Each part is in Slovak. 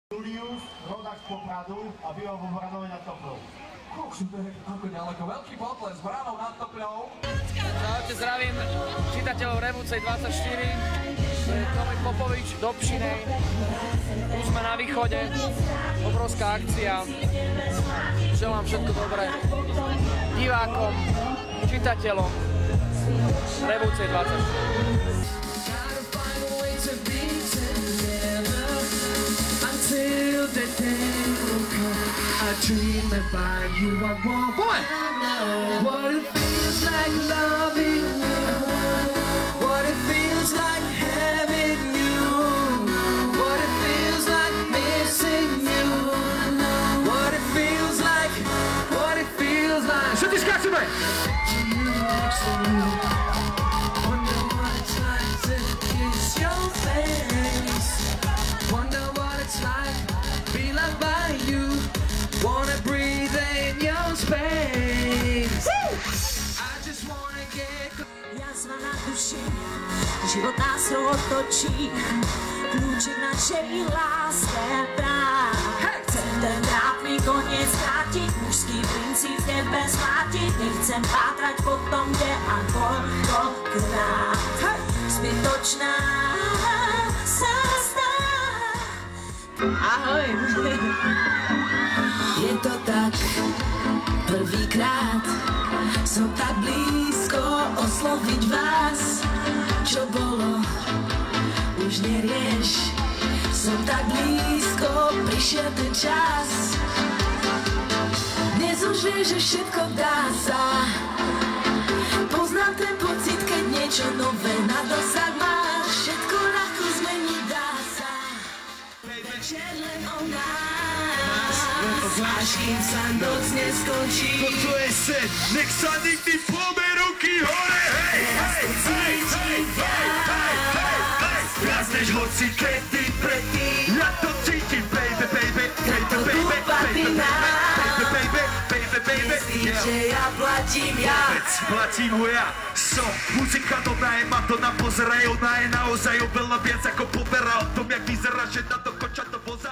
Julius, rodák z Popradu a býval vo Hradove nad Topľou. Ako ďaleko, veľký potles s bránou nad Topľou. Čaute, zdravím čitateľov Revúcej 24, Tomi Popovič, Dobšinej. Tu sme na východe, obrovská akcia. Želám všetko dobré divákom, čitateľom Revúcej 24. Till the day will come, I dream about you. I want what it feels like loving you, what it feels like having you, what it feels like missing you, what it feels like, what it feels like. Všetci skáčeme! Wonder what it's like to kiss your face. Wonder what it's like, be loved by you. Wanna breathe in your space. I just wanna get. Jazva na duši, život nás otočí, kľúčik našej láske brá. Chcem ten trápny koniec skrátiť, mužský princíp v tebe zvrátiť. Nechcem pátrať po tom, kde a koľkokrát zbytočná sa stá. Ahoj! Je to tak, prvýkrát som tak blízko osloviť vás. Čo bolo, už nerieš. Som tak blízko, prišiel ten čas. Dnes už vieš, že všetko dá sa. Poznám ten pocit, keď niečo nové na dosah máš. Všetko ľahko zmeniť dá sa. Večer len o nás. Zvlášť, kým sa noc neskončí. Toto je set, nech sa nikdy pome ruky hore. Hej, hej, hej, hej, hej, hej, hej, hej. Viac než hoci kedy predtým. Ja to cítim, baby, baby, baby, baby, baby, baby, baby, baby. Myslíš, že ja platím ja? Vec, platím ho ja. Muzika dobrá je, ma to na pozeraj. Ona je naozaj oveľa viac ako popera. O tom, jak vyzerá, že na to koča to voza.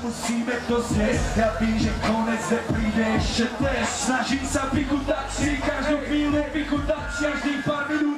Musíme to zjesť, ja vím, že konec nepríde ešte dnes. Snažím sa vychutať si každú chvíľu, vychutať si každých pár minút.